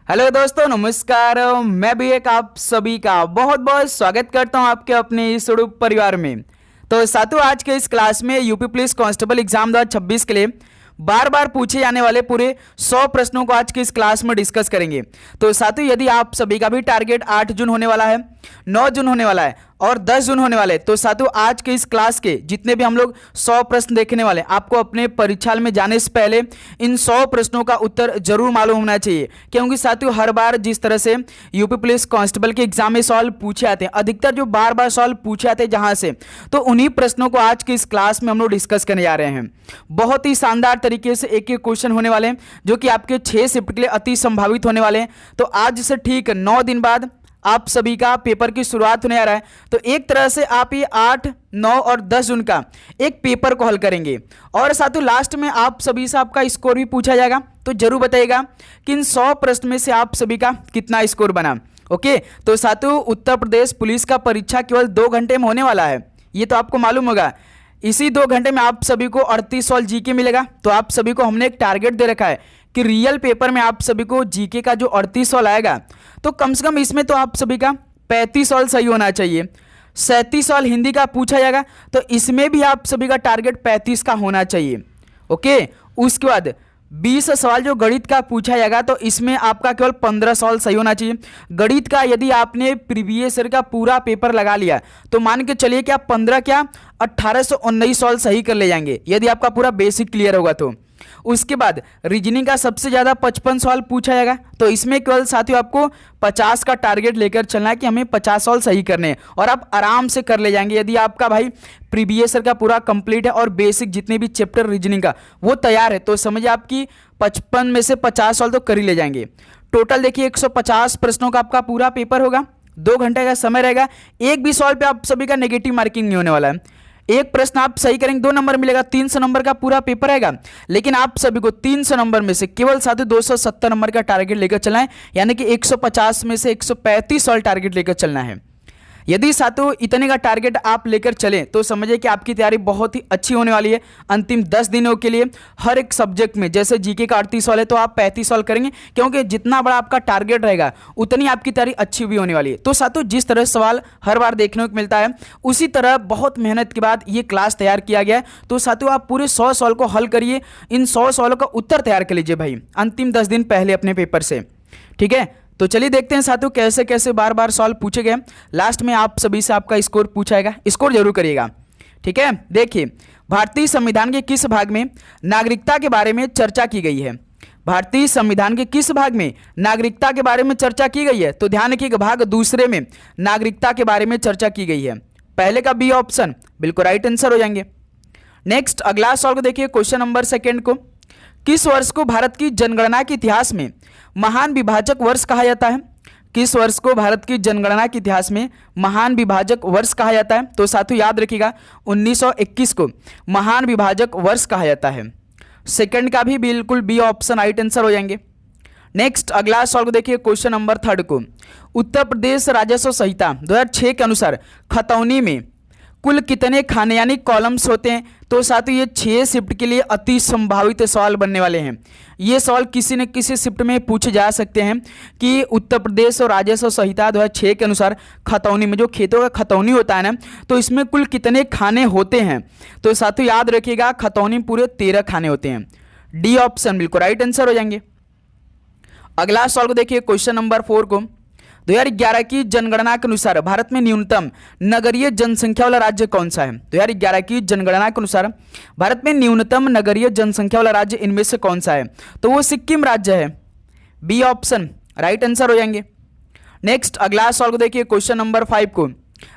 Hello दोस्तों, नमस्कार। मैं भी एक आप सभी का बहुत बहुत स्वागत करता हूं आपके अपने इस यूट्यूब परिवार में। तो साथियों, आज के इस क्लास में यूपी पुलिस कांस्टेबल एग्जाम 2026 के लिए बार बार पूछे जाने वाले पूरे 100 प्रश्नों को आज के इस क्लास में डिस्कस करेंगे। तो साथियों, यदि आप सभी का भी टारगेट 8 जून होने वाला है, 9 जून होने वाला है और 10 जून होने वाले, तो साथियों आज के इस क्लास के जितने भी हम लोग 100 प्रश्न देखने वाले, आपको अपने परीक्षा में जाने से पहले इन 100 प्रश्नों का उत्तर जरूर मालूम होना चाहिए। क्योंकि साथियों हर बार जिस तरह से यूपी पुलिस कांस्टेबल के एग्जाम में सवाल पूछे आते हैं, अधिकतर जो बार बार सवाल पूछे आते हैं जहां से, तो उन्हीं प्रश्नों को आज के इस क्लास में हम लोग डिस्कस करने जा रहे हैं। बहुत ही शानदार तरीके से एक एक क्वेश्चन होने वाले हैं जो कि आपके 6 शिफ्ट के लिए अति संभावित होने वाले हैं। तो आज से ठीक 9 दिन बाद आप सभी का पेपर की शुरुआत होने आ रहा है। तो एक तरह से आप ये 8, 9 और 10 जून का एक पेपर को हल करेंगे और साथियों लास्ट में आप सभी से आपका स्कोर भी पूछा जाएगा। तो जरूर बताइएगा कि इन 100 प्रश्न में से आप सभी का कितना स्कोर बना। ओके, तो साथियों उत्तर प्रदेश पुलिस का परीक्षा केवल 2 घंटे में होने वाला है, ये तो आपको मालूम होगा। इसी 2 घंटे में आप सभी को 38 सवाल जीके मिलेगा। तो आप सभी को हमने एक टारगेट दे रखा है कि रियल पेपर में आप सभी को जीके का जो 38 सवाल आएगा, तो कम से कम इसमें तो आप सभी का 35 सवाल सही होना चाहिए। 37 सवाल हिंदी का पूछा जाएगा, तो इसमें भी आप सभी का टारगेट 35 का होना चाहिए। ओके, उसके बाद 20 सवाल जो गणित का पूछा जाएगा, तो इसमें आपका केवल 15 सवाल सही होना चाहिए। गणित का यदि आपने प्रीवियस ईयर का पूरा पेपर लगा लिया तो मान के चलिए कि आप 15 क्या 1819 सवाल सही कर ले जाएंगे, यदि आपका पूरा बेसिक क्लियर होगा तो। उसके बाद रीजनिंग का सबसे ज़्यादा 55 सवाल पूछा जाएगा, तो इसमें केवल साथियों आपको 50 का टारगेट लेकर चलना है कि हमें 50 सवाल सही करने हैं और आप आराम से कर ले जाएंगे यदि आपका भाई प्रीवियस ईयर का पूरा कंप्लीट है और बेसिक जितने भी चैप्टर रीजनिंग का वो तैयार है। तो समझिए आपकी 55 में से 50 सवाल तो कर ही ले जाएंगे। टोटल देखिए 150 प्रश्नों का आपका पूरा पेपर होगा, 2 घंटे का समय रहेगा। एक भी सवाल पे आप सभी का नेगेटिव मार्किंग नहीं होने वाला है। एक प्रश्न आप सही करेंगे 2 नंबर मिलेगा, 300 नंबर का पूरा पेपर आएगा। लेकिन आप सभी को 300 नंबर में से केवल साथ ही 270 नंबर का टारगेट लेकर चलना है, यानी कि 150 में से 135 सवाल टारगेट लेकर चलना है। यदि साथियों इतने का टारगेट आप लेकर चलें तो समझिए कि आपकी तैयारी बहुत ही अच्छी होने वाली है। अंतिम 10 दिनों के लिए हर एक सब्जेक्ट में, जैसे जीके का 38 सवाल है तो आप 35 सवाल करेंगे, क्योंकि जितना बड़ा आपका टारगेट रहेगा उतनी आपकी तैयारी अच्छी भी होने वाली है। तो साथियों जिस तरह सवाल हर बार देखने को मिलता है, उसी तरह बहुत मेहनत के बाद ये क्लास तैयार किया गया है। तो साथियों आप पूरे 100 सवाल को हल करिए, इन 100 सवालों का उत्तर तैयार कर लीजिए भाई अंतिम 10 दिन पहले अपने पेपर से। ठीक है, तो चलिए देखते हैं साथियों कैसे कैसे बार बार सवाल पूछे गए। लास्ट में आप सभी से आपका स्कोर पूछा जाएगा, स्कोर जरूर करिएगा। ठीक है, देखिए भारतीय संविधान के किस भाग में नागरिकता के बारे में चर्चा की गई है? भारतीय संविधान के किस भाग में नागरिकता के बारे में चर्चा की गई है? तो ध्यान रखिए भाग दूसरे में नागरिकता के बारे में चर्चा की गई है। पहले का बी ऑप्शन बिल्कुल राइट आंसर हो जाएंगे। नेक्स्ट अगला सवाल को देखिए, क्वेश्चन नंबर 2 को, किस वर्ष को भारत की जनगणना के इतिहास में महान विभाजक वर्ष कहा जाता है? किस वर्ष को भारत की जनगणना के इतिहास में महान विभाजक वर्ष कहा जाता है? तो साथियों याद रखिएगा 1921 को महान विभाजक वर्ष कहा जाता है। सेकंड का भी बिल्कुल बी ऑप्शन राइट आंसर हो जाएंगे। नेक्स्ट अगला सवाल को देखिए, क्वेश्चन नंबर 3 को, उत्तर प्रदेश राजस्व संहिता 2006 के अनुसार खतौनी में कुल कितने खाने यानी कॉलम्स होते हैं? तो साथियों ये 6 शिफ्ट के लिए अति संभावित सवाल बनने वाले हैं। ये सवाल किसी न किसी शिफ्ट में पूछे जा सकते हैं कि उत्तर प्रदेश और राजस्व संहिता 2006 के अनुसार खतौनी में, जो खेतों का खतौनी होता है ना, तो इसमें कुल कितने खाने होते हैं? तो साथियों याद रखिएगा खतौनी में पूरे 13 खाने होते हैं। डी ऑप्शन बिल्कुल राइट आंसर हो जाएंगे। अगला सवाल को देखिए, क्वेश्चन नंबर 4 को, 2011 की जनगणना के अनुसार भारत में न्यूनतम नगरीय जनसंख्या वाला राज्य कौन सा है? 2011 की जनगणना के अनुसार भारत में न्यूनतम नगरीय जनसंख्या वाला राज्य इनमें से कौन सा है? तो वो सिक्किम राज्य है। बी ऑप्शन राइट आंसर हो जाएंगे। नेक्स्ट अगला सवाल को देखिए, क्वेश्चन नंबर 5 को,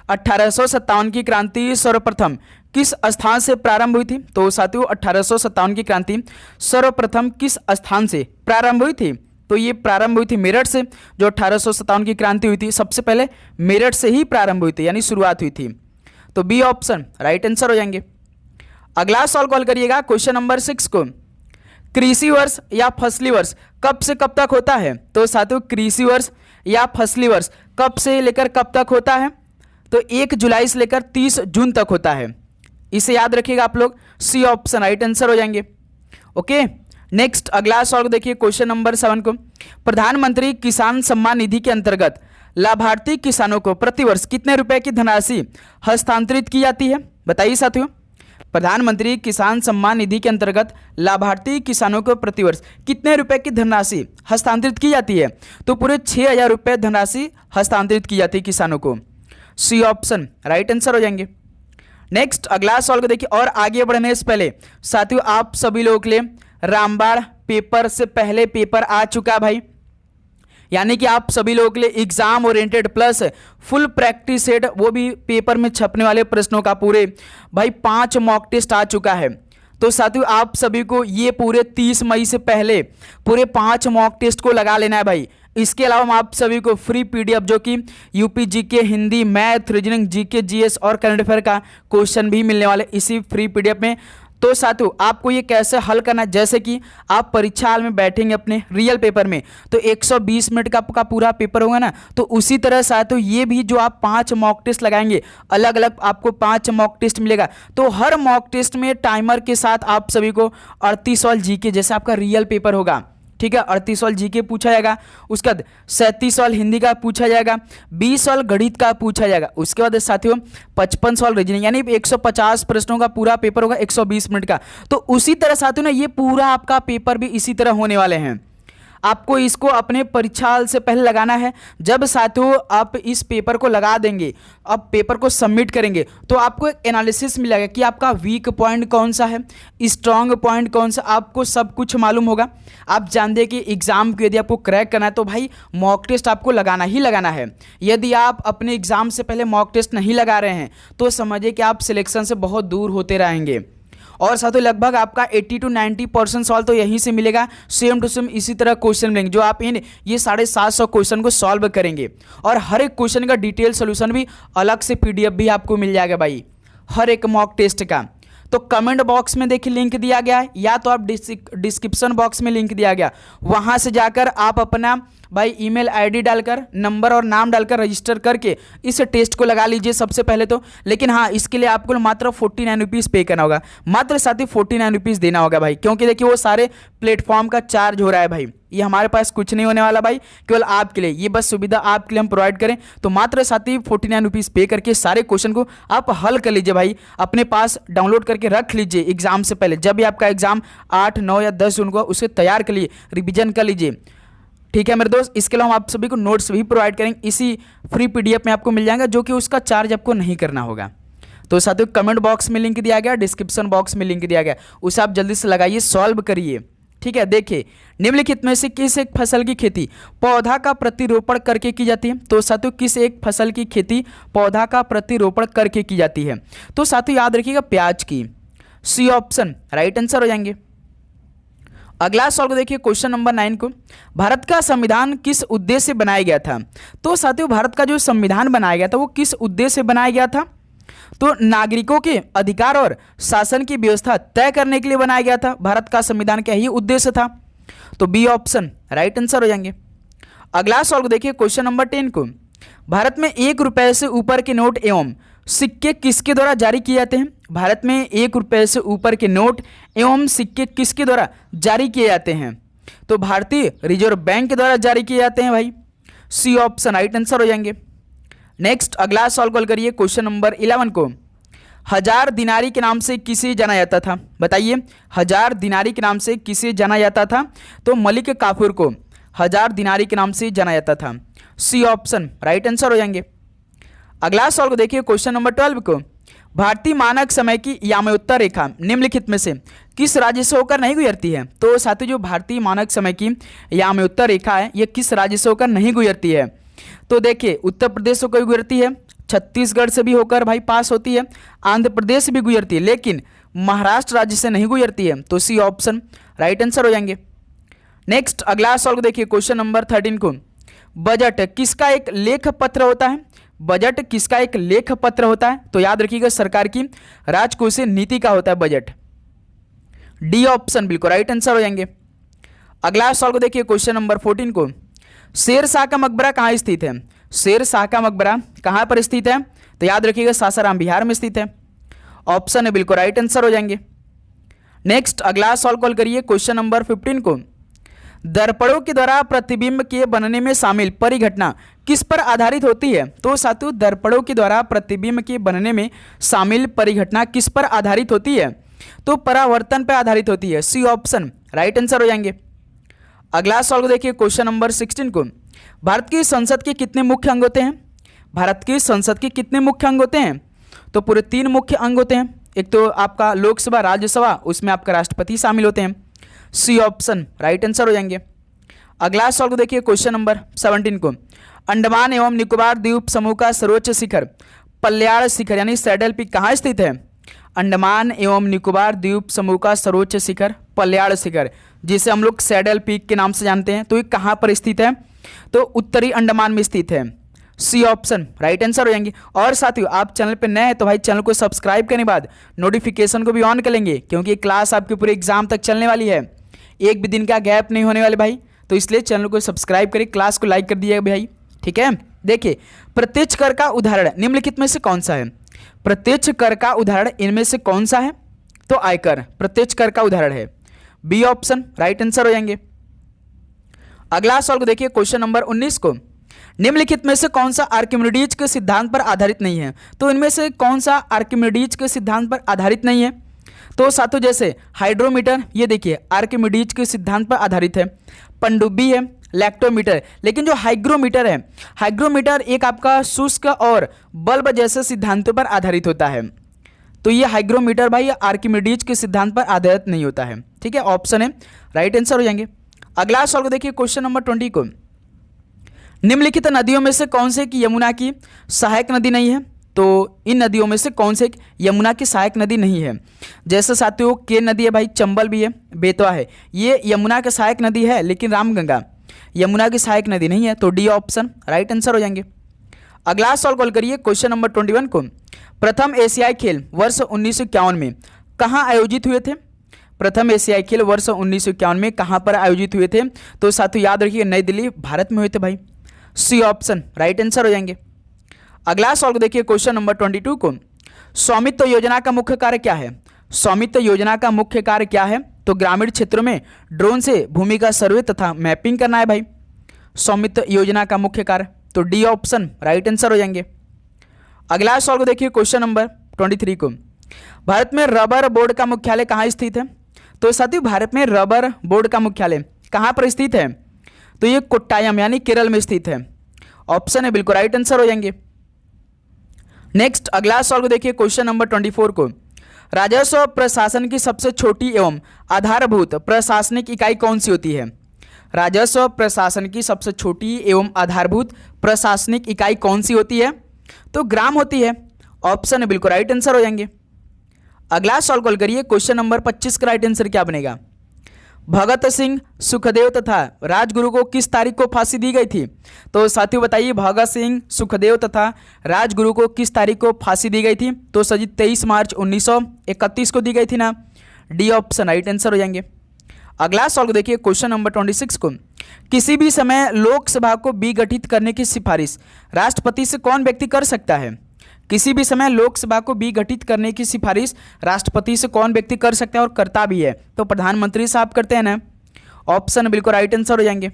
1857 की क्रांति सर्वप्रथम किस स्थान से प्रारंभ हुई थी? तो साथियों 1857 की क्रांति सर्वप्रथम किस स्थान से प्रारंभ हुई थी? तो ये प्रारंभ हुई थी मेरठ से। जो 1857 की क्रांति हुई थी सबसे पहले मेरठ से ही प्रारंभ हुई थी, यानी शुरुआत हुई थी। तो बी ऑप्शन राइट आंसर हो जाएंगे। अगला सवाल कॉल करिएगा, क्वेश्चन नंबर 6 को, कृषि वर्ष या फसली वर्ष कब से कब तक होता है? तो साथियों कृषि वर्ष या फसली वर्ष कब से लेकर कब तक होता है? तो 1 जुलाई से लेकर 30 जून तक होता है। इसे याद रखिएगा आप लोग, सी ऑप्शन राइट आंसर हो जाएंगे। ओके, नेक्स्ट अगला सवाल को देखिए, क्वेश्चन नंबर 7 को, प्रधानमंत्री किसान सम्मान निधि के अंतर्गत लाभार्थी किसानों को प्रतिवर्ष कितने रुपए की धनराशि हस्तांतरित की जाती है? बताइए साथियों। प्रधानमंत्री किसान सम्मान निधि के अंतर्गत लाभार्थी किसानों को प्रतिवर्ष कितने रुपए की धनराशि हस्तांतरित की जाती है? तो पूरे 6,000 रुपये धनराशि हस्तांतरित की जाती है किसानों को। सी ऑप्शन राइट आंसर हो जाएंगे। नेक्स्ट अगला सवाल को देखिए, और आगे बढ़ने से पहले साथियों आप सभी लोगों के लिए रामबाण पेपर से पहले पेपर आ चुका है भाई, यानी कि आप सभी लोगों के लिए exam oriented plus full practice set, वो भी पेपर में छपने वाले प्रश्नों का पूरे भाई 5 मॉक टेस्ट आ चुका है। तो साथियों आप सभी को ये पूरे 30 मई से पहले पूरे 5 मॉक टेस्ट को लगा लेना है भाई। इसके अलावा हम आप सभी को फ्री पीडीएफ जो कि UP GK, Hindi, math, reasoning, GK, GS और करंट अफेयर का क्वेश्चन भी मिलने वाले इसी फ्री पीडीएफ में। तो साथियों आपको ये कैसे हल करना है, जैसे कि आप परीक्षा हाल में बैठेंगे अपने रियल पेपर में तो 120 मिनट का पूरा पेपर होगा ना, तो उसी तरह साथियों ये भी जो आप 5 मॉक टेस्ट लगाएंगे, अलग अलग आपको 5 मॉक टेस्ट मिलेगा। तो हर मॉक टेस्ट में टाइमर के साथ आप सभी को 38 सवाल जीके जैसे आपका रियल पेपर होगा, ठीक है, 38 सवाल जीके पूछा जाएगा, उसके बाद 37 सवाल हिंदी का पूछा जाएगा, 20 सवाल गणित का पूछा जाएगा, उसके बाद साथियों 55 सवाल रीजनिंग, यानी 150 प्रश्नों का पूरा पेपर होगा 120 मिनट का। तो उसी तरह साथियों ना ये पूरा आपका पेपर भी इसी तरह होने वाले हैं। आपको इसको अपने परीक्षा हाल से पहले लगाना है। जब साथियों आप इस पेपर को लगा देंगे, अब पेपर को सबमिट करेंगे, तो आपको एक एनालिसिस मिलेगा कि आपका वीक पॉइंट कौन सा है, स्ट्रॉन्ग पॉइंट कौन सा, आपको सब कुछ मालूम होगा। आप जानते हैं कि एग्जाम को यदि आपको क्रैक करना है तो भाई मॉक टेस्ट आपको लगाना ही लगाना है। यदि आप अपने एग्जाम से पहले मॉक टेस्ट नहीं लगा रहे हैं तो समझिए कि आप सिलेक्शन से बहुत दूर होते रहेंगे। और साथियों लगभग आपका 80 to 90% सॉल्व तो यहीं से मिलेगा, सेम टू सेम इसी तरह क्वेश्चन मिलेंगे जो आप इन ये 750 क्वेश्चन को सॉल्व करेंगे। और हर एक क्वेश्चन का डिटेल सोल्यूशन भी अलग से पीडीएफ भी आपको मिल जाएगा भाई हर एक मॉक टेस्ट का। तो कमेंट बॉक्स में देखिए लिंक दिया गया है, या तो आप डिस्क्रिप्शन बॉक्स में लिंक दिया गया, वहां से जाकर आप अपना भाई ईमेल आईडी डालकर नंबर और नाम डालकर रजिस्टर करके इस टेस्ट को लगा लीजिए सबसे पहले तो। लेकिन हाँ इसके लिए आपको मात्र 49 रुपीज़ पे करना होगा, मात्र साथ ही 49 रुपीज़ देना होगा भाई, क्योंकि देखिए वो सारे प्लेटफॉर्म का चार्ज हो रहा है भाई। ये हमारे पास कुछ नहीं होने वाला भाई, केवल आपके लिए, ये बस सुविधा आपके लिए हम प्रोवाइड करें। तो मात्र साथ ही 49 रुपीज़ पे करके सारे क्वेश्चन को आप हल कर लीजिए भाई, अपने पास डाउनलोड करके रख लीजिए एग्जाम से पहले। जब भी आपका एग्जाम 8, 9 या 10 जून को, उसे तैयार कर लीजिए, रिविजन कर लीजिए, ठीक है मेरे दोस्त। इसके अलावा हम आप सभी को नोट्स भी प्रोवाइड करेंगे, इसी फ्री पीडीएफ में आपको मिल जाएगा, जो कि उसका चार्ज आपको नहीं करना होगा। तो साथियों कमेंट बॉक्स में लिंक दिया गया, डिस्क्रिप्शन बॉक्स में लिंक दिया गया, उसे आप जल्दी से लगाइए, सॉल्व करिए, ठीक है। देखिए निम्नलिखित में से किस एक फसल की खेती पौधा का प्रतिरोपण करके की जाती है? तो साथियों किस एक फसल की खेती पौधा का प्रतिरोपण करके की जाती है? तो साथियों याद रखिएगा प्याज की। सी ऑप्शन राइट आंसर हो जाएंगे। अगला सवाल को देखिए क्वेश्चन नंबर 9 को, भारत का संविधान किस उद्देश्य से बनाया गया था? तो साथियों भारत का जो संविधान बनाया गया था वो किस उद्देश्य से बनाया गया था? तो नागरिकों के अधिकार और शासन की व्यवस्था तय करने के लिए बनाया गया था। भारत का संविधान का यही उद्देश्य था। तो बी ऑप्शन राइट आंसर हो जाएंगे। अगला सवाल को देखिए क्वेश्चन नंबर 10 को, भारत में 1 रुपए से ऊपर के नोट एवं सिक्के किसके द्वारा जारी किए जाते हैं? भारत में 1 रुपए से ऊपर के नोट एवं सिक्के किसके द्वारा जारी किए जाते हैं? तो भारतीय रिजर्व बैंक के द्वारा जारी किए जाते हैं भाई। सी ऑप्शन राइट आंसर हो जाएंगे। नेक्स्ट अगला सवाल कॉल करिए क्वेश्चन नंबर 11 को, 1000 दिनारी के नाम से किसे जाना जाता था? बताइए 1000 दिनारी के नाम से किसे जाना जाता था? तो मलिक काफूर को 1000 दिनारी के नाम से जाना जाता था। सी ऑप्शन राइट आंसर हो जाएंगे। अगला सवाल को देखिए क्वेश्चन नंबर 12 को, भारतीय मानक समय की याम्योत्तर रेखा निम्नलिखित में से किस राज्य से होकर नहीं गुजरती है? तो साथियों जो भारतीय मानक समय की याम्योत्तर रेखा है ये किस राज्य से होकर नहीं गुजरती है? तो देखिए उत्तर प्रदेश से होकर गुजरती है, छत्तीसगढ़ से भी होकर भाई पास होती है, आंध्र प्रदेश से भी गुजरती है, लेकिन महाराष्ट्र राज्य से नहीं गुजरती है। तो सी ऑप्शन राइट आंसर हो जाएंगे। नेक्स्ट अगला सवाल को देखिए क्वेश्चन नंबर 13 को, बजट किसका एक लेख पत्र होता है? बजट किसका एक लेख पत्र होता है? तो याद रखिएगा सरकार की राजकोषीय नीति का होता है बजट। डी ऑप्शन बिल्कुल राइट आंसर हो जाएंगे। अगला सवाल को देखिए क्वेश्चन नंबर 14 को, शेर शाह का मकबरा कहाँ स्थित है? शेर शाह का मकबरा कहाँ पर स्थित है? तो याद रखिएगा सासाराम बिहार में स्थित है। ऑप्शन है बिल्कुल राइट आंसर हो जाएंगे। नेक्स्ट अगला सॉल्व कॉल करिए क्वेश्चन नंबर 15 को। दर्पणों के द्वारा प्रतिबिंब के बनने में शामिल परिघटना किस पर आधारित होती है? तो साथियों दर्पणों के द्वारा प्रतिबिंब के बनने में शामिल परिघटना किस पर आधारित होती है? तो परावर्तन पर आधारित होती है। सी ऑप्शन राइट आंसर हो जाएंगे। अगला सॉल्व देखिए क्वेश्चन नंबर 16 को। भारत की संसद के कितने मुख्य अंग होते हैं? भारत की संसद के कितने मुख्य अंग होते हैं? तो पूरे 3 मुख्य अंग होते हैं। एक तो आपका लोकसभा, राज्यसभा, उसमें आपका राष्ट्रपति शामिल होते हैं। सी ऑप्शन राइट आंसर हो जाएंगे। अगला सॉल्व देखिए क्वेश्चन नंबर 17 को। अंडमान एवं निकोबार द्वीप समूह का सर्वोच्च शिखर पल्याड़ शिखर यानी सैडल पीक कहाँ स्थित है? अंडमान एवं निकोबार द्वीप समूह का सर्वोच्च शिखर पल्याड़ शिखर, जिसे हम लोग सैडल पीक के नाम से जानते हैं, तो ये कहाँ पर स्थित है? तो उत्तरी अंडमान में स्थित है। सी ऑप्शन राइट आंसर हो जाएंगे। और साथियों आप चैनल पर नए हैं तो भाई चैनल को सब्सक्राइब करने के बाद नोटिफिकेशन को भी ऑन कर लेंगे, क्योंकि क्लास आपके पूरे एग्जाम तक चलने वाली है, एक भी दिन का गैप नहीं होने वाले भाई। तो इसलिए चैनल को सब्सक्राइब करिए, क्लास को लाइक कर दिएगा भाई, ठीक है। देखिए प्रत्यक्ष कर का उदाहरण निम्नलिखित में से कौन सा है? प्रत्यक्ष कर का उदाहरण इनमें से कौन सा है? तो आयकर प्रत्यक्ष कर का उदाहरण है। बी ऑप्शन राइट आंसर हो जाएंगे। अगला सवाल देखिए क्वेश्चन नंबर 19 को। निम्नलिखित में से कौन सा आर्किमिडीज के सिद्धांत पर आधारित नहीं है? तो इनमें से कौन सा आर्किमिडीज के सिद्धांत पर आधारित नहीं है? तो साथों जैसे हाइड्रोमीटर, ये देखिए आर्किमिडीज के सिद्धांत पर आधारित है। पनडुब्बी है, लैक्टोमीटर, लेकिन जो हाइग्रोमीटर है, हाइग्रोमीटर एक आपका शुष्क और बल्ब जैसे सिद्धांतों पर आधारित होता है। तो ये हाइग्रोमीटर भाई आर्किमिडीज के सिद्धांत पर आधारित नहीं होता है, ठीक है। ऑप्शन है राइट आंसर हो जाएंगे। अगला सवाल को देखिए क्वेश्चन नंबर 20 को। निम्नलिखित नदियों में से कौन से की यमुना की सहायक नदी नहीं है? तो इन नदियों में से कौन से यमुना की सहायक नदी नहीं है? जैसे साथियों के नदी है भाई, चंबल भी है, बेतवा है, ये यमुना की सहायक नदी है, लेकिन रामगंगा यमुना की सहायक नदी नहीं है। तो डी ऑप्शन राइट आंसर हो जाएंगे। अगला सवाल कॉल करिए क्वेश्चन नंबर 21 को। प्रथम एशियाई खेल वर्ष 1951 में कहाँ आयोजित हुए थे? प्रथम एशियाई खेल वर्ष 1951 में कहाँ पर आयोजित हुए थे? तो साथियों याद रखिए नई दिल्ली भारत में हुए थे भाई। सी ऑप्शन राइट आंसर हो जाएंगे। अगला सवाल को देखिए क्वेश्चन नंबर 22 को। स्वामित्व योजना का मुख्य कार्य क्या है? स्वामित्व योजना का मुख्य कार्य क्या है? तो ग्रामीण क्षेत्रों में ड्रोन से भूमि का सर्वे तथा मैपिंग करना है भाई, स्वामित्व योजना का मुख्य कार्य। तो डी ऑप्शन राइट आंसर हो जाएंगे। अगला सवाल को देखिए क्वेश्चन नंबर 23 को। भारत में रबर बोर्ड का मुख्यालय कहाँ स्थित है? तो साथियों भारत में रबर बोर्ड का मुख्यालय कहाँ पर स्थित है? तो ये कोट्टायम यानी केरल में स्थित है। ऑप्शन है बिल्कुल राइट आंसर हो जाएंगे। नेक्स्ट अगला सवाल को देखिए क्वेश्चन नंबर 24 को। राजस्व प्रशासन की सबसे छोटी एवं आधारभूत प्रशासनिक इकाई कौन सी होती है? राजस्व प्रशासन की सबसे छोटी एवं आधारभूत प्रशासनिक इकाई कौन सी होती है? तो ग्राम होती है। ऑप्शन है बिल्कुल राइट आंसर हो जाएंगे। अगला सवाल कॉल करिए क्वेश्चन नंबर 25 का राइट आंसर क्या बनेगा? भगत सिंह, सुखदेव तथा राजगुरु को किस तारीख को फांसी दी गई थी? तो साथियों बताइए भगत सिंह, सुखदेव तथा राजगुरु को किस तारीख को फांसी दी गई थी? तो सजी 23 मार्च 1931 को दी गई थी ना। डी ऑप्शन राइट आंसर हो जाएंगे। अगला सवाल को देखिए क्वेश्चन नंबर 26 को। किसी भी समय लोकसभा को विघटित करने की सिफारिश राष्ट्रपति से कौन व्यक्ति कर सकता है? किसी भी समय लोकसभा को विघटित करने की सिफारिश राष्ट्रपति से कौन व्यक्ति कर सकता है और करता भी है? तो प्रधानमंत्री साहब करते हैं ना। ऑप्शन बिल्कुल राइट आंसर हो जाएंगे।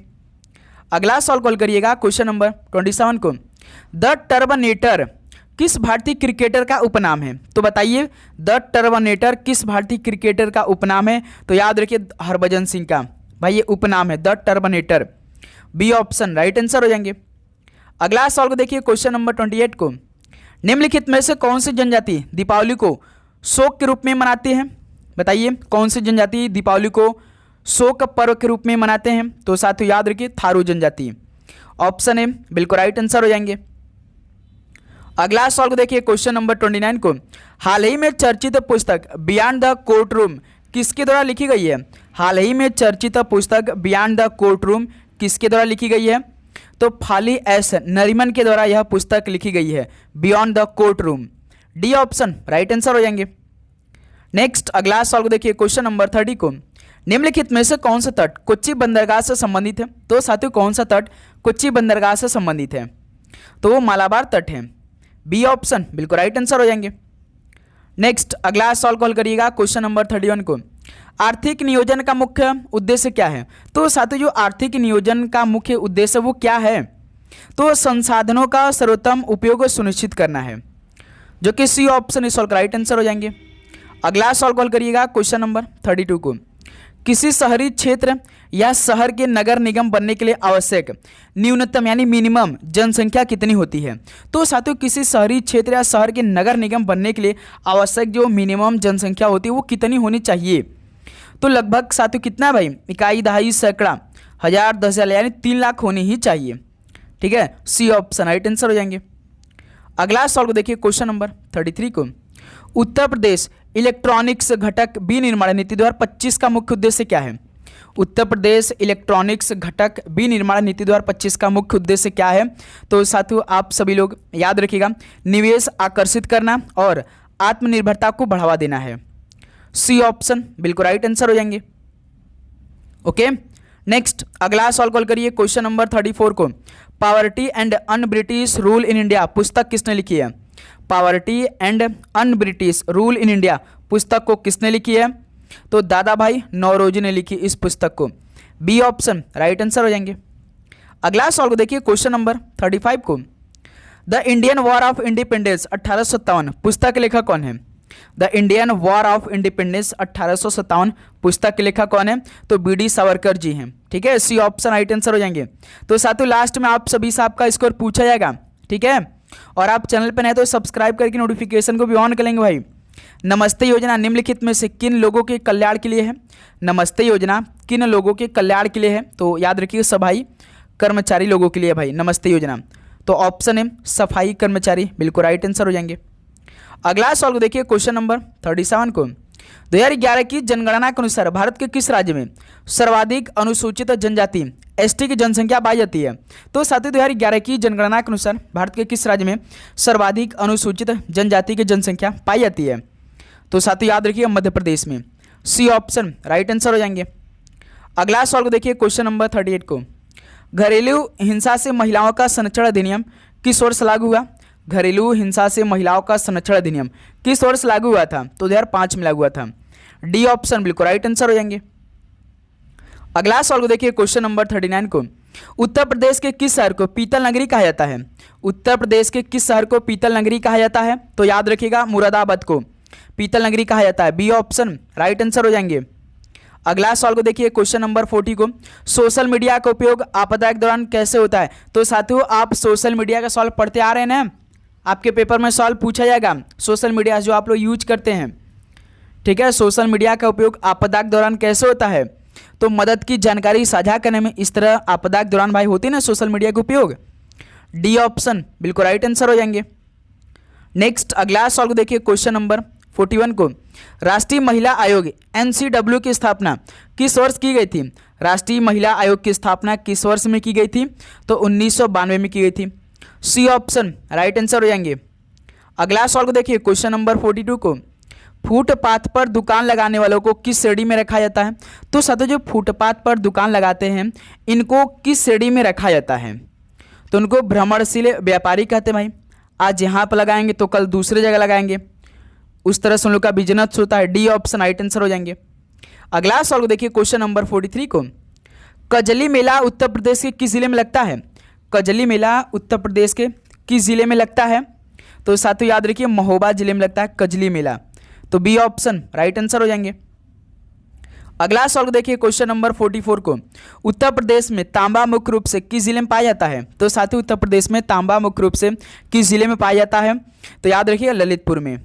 अगला सवाल कॉल करिएगा क्वेश्चन नंबर 27 को। द टर्बनेटर किस भारतीय क्रिकेटर का उपनाम है? तो बताइए द टर्बनेटर किस भारतीय क्रिकेटर का उपनाम है? तो याद रखिए हरभजन सिंह का भाई ये उपनाम है the Turbanator. B option right answer हो जाएंगे। अगला सवाल को देखिए क्वेश्चन नंबर 28 को। निम्नलिखित में से कौन सी जनजाति दीपावली को शोक के रूप में मनाती है? बताइए कौन सी जनजाति दीपावली को शोक पर्व के रूप में मनाते हैं? तो साथियों याद रखिए थारू जनजाति। ऑप्शन है बिल्कुल राइट आंसर हो जाएंगे। अगला सवाल को देखिए क्वेश्चन नंबर 29 को। हाल ही में चर्चित पुस्तक बियॉन्ड द कोर्ट रूम किसके द्वारा लिखी गई है? हाल ही में चर्चित पुस्तक बियॉन्ड द कोर्ट रूम किसके द्वारा लिखी गई है? तो फाली एस नरीमन के द्वारा यह पुस्तक लिखी गई है beyond the court room. D option right answer हो जाएंगे। नेक्स्ट अगला सवाल को देखिए क्वेश्चन नंबर 30 को। निम्नलिखित में से कौन सा तट कोच्चि बंदरगाह से संबंधित है? तो साथियों कौन सा तट कोच्चि बंदरगाह से संबंधित है? तो वो मालाबार तट है। बी ऑप्शन बिल्कुल राइट आंसर हो जाएंगे। नेक्स्ट अगला सवाल कॉल करिएगा क्वेश्चन नंबर 31 को। आर्थिक नियोजन का मुख्य उद्देश्य क्या है? तो साथियों जो आर्थिक नियोजन का मुख्य उद्देश्य वो क्या है? तो संसाधनों का सर्वोत्तम उपयोग सुनिश्चित करना है, जो कि सी ऑप्शन इस सॉल्व का राइट आंसर हो जाएंगे। अगला सॉल्व करिएगा क्वेश्चन नंबर 32 को। किसी शहरी क्षेत्र या शहर के नगर निगम बनने के लिए आवश्यक न्यूनतम यानी मिनिमम जनसंख्या कितनी होती है? तो साथियों किसी शहरी क्षेत्र या शहर के नगर निगम बनने के लिए आवश्यक जो मिनिमम जनसंख्या होती है वो कितनी होनी चाहिए? तो लगभग साथियों कितना भाई? इकाई, दहाई, सैकड़ा, हजार, 10,000 यानी 3 लाख होनी ही चाहिए। ठीक है, सी ऑप्शन राइट आंसर हो जाएंगे। अगला सॉल्व देखिए क्वेश्चन नंबर 33 को। उत्तर प्रदेश इलेक्ट्रॉनिक्स घटक विनिर्माण नीति 2025 का मुख्य उद्देश्य क्या है? उत्तर प्रदेश इलेक्ट्रॉनिक्स घटक विनिर्माण नीति 2025 का मुख्य उद्देश्य क्या है? तो साथियों आप सभी लोग याद रखिएगा, निवेश आकर्षित करना और आत्मनिर्भरता को बढ़ावा देना है। सी ऑप्शन बिल्कुल राइट आंसर हो जाएंगे। ओके, नेक्स्ट अगला सॉल्व करिए क्वेश्चन नंबर 34 को। Poverty and un British rule in India पुस्तक किसने लिखी है? Poverty and un British rule in India पुस्तक को किसने लिखी है? तो दादा भाई नौरोजी ने लिखी इस पुस्तक को। बी ऑप्शन राइट आंसर हो जाएंगे। अगला सॉल्व देखिए क्वेश्चन नंबर 35 को। The Indian war of independence 1857 पुस्तक के लेखक कौन है? The Indian war of independence 1857 पुस्तक के लेखक कौन है? तो बी.डी. सावरकर जी हैं। ठीक है, सी ऑप्शन राइट आंसर हो जाएंगे। तो साथियों लास्ट में आप सभी से आपका स्कोर पूछा जाएगा। ठीक है, और आप चैनल पर नए तो सब्सक्राइब करके नोटिफिकेशन को भी ऑन कर लेंगे भाई। नमस्ते योजना निम्नलिखित में से किन लोगों के कल्याण के लिए है? नमस्ते योजना किन लोगों के कल्याण के लिए है? तो याद रखिए सफाई कर्मचारी लोगों के लिए भाई नमस्ते योजना। तो ऑप्शन है सफाई कर्मचारी, बिल्कुल राइट आंसर हो जाएंगे। अगला सॉल्व देखिए क्वेश्चन नंबर 37 को। 2011 की जनगणना के अनुसार भारत के किस राज्य में सर्वाधिक अनुसूचित जनजाति एसटी की जनसंख्या पाई जाती है? तो साथियों 2011 की जनगणना के अनुसार भारत के किस राज्य में सर्वाधिक अनुसूचित जनजाति की जनसंख्या पाई जाती है? तो साथियों याद रखिए मध्य प्रदेश में। सी ऑप्शन राइट आंसर हो जाएंगे। अगला सॉल्व देखिए क्वेश्चन नंबर 38 को। घरेलू हिंसा से महिलाओं का संरक्षण अधिनियम किस वर्ष लागू हुआ? घरेलू हिंसा से महिलाओं का संरक्षण अधिनियम किस वर्ष लागू हुआ था? तो 2005 में लागू हुआ था। डी ऑप्शन बिल्कुल राइट आंसर हो जाएंगे। अगला सॉल्व देखिए क्वेश्चन नंबर 39 को। उत्तर प्रदेश के किस शहर को पीतल नगरी कहा जाता है? उत्तर प्रदेश के किस शहर को पीतल नगरी कहा जाता है? तो याद रखिएगा मुरादाबाद को पीतल नगरी कहा जाता है। बी ऑप्शन राइट आंसर हो जाएंगे। अगला सॉल्व देखिए क्वेश्चन नंबर 40 को। सोशल मीडिया का उपयोग आपदा के दौरान कैसे होता है? तो साथियों आप सोशल मीडिया का सॉल्व पढ़ते आ रहे हैं ना, आपके पेपर में सॉल्व पूछा जाएगा सोशल मीडिया जो आप लोग यूज करते हैं। ठीक है, सोशल मीडिया का उपयोग आपदा के दौरान कैसे होता है? तो मदद की जानकारी साझा करने में इस तरह आपदा के दौरान भाई होती है ना सोशल मीडिया का उपयोग। डी ऑप्शन बिल्कुल राइट आंसर हो जाएंगे। नेक्स्ट अगला सॉल्व देखिए क्वेश्चन नंबर 41 को। राष्ट्रीय महिला आयोग NCW की स्थापना किस वर्ष की गई थी? राष्ट्रीय महिला आयोग की स्थापना किस वर्ष में की गई थी? तो 1992 में की गई थी। सी ऑप्शन राइट आंसर हो जाएंगे। अगला सॉल्व देखिए क्वेश्चन नंबर 42 को। फुटपाथ पर दुकान लगाने वालों को किस श्रेणी में रखा जाता है? तो साथियों जो फुटपाथ पर दुकान लगाते हैं इनको किस श्रेणी में रखा जाता है? तो उनको भ्रमणशील व्यापारी कहते हैं भाई। आज यहाँ पर लगाएंगे तो कल दूसरी जगह लगाएंगे, उस तरह से उन लोग का बिजनेस होता है। डी ऑप्शन राइट आंसर हो जाएंगे। अगला सॉल्व देखिए क्वेश्चन नंबर 43 को। कजली मेला उत्तर प्रदेश के किस जिले में लगता है? कजली मेला उत्तर प्रदेश के किस जिले में लगता है? तो साथियों याद रखिए महोबा जिले में लगता है कजली मेला। तो बी ऑप्शन राइट आंसर हो जाएंगे। अगला सॉल्व देखिए क्वेश्चन नंबर 44 को। उत्तर प्रदेश में तांबा मुख्य रूप से किस जिले में पाया जाता है? तो साथियों उत्तर प्रदेश में तांबा मुख्य रूप से किस जिले में पाया जाता है? तो याद रखिए ललितपुर में।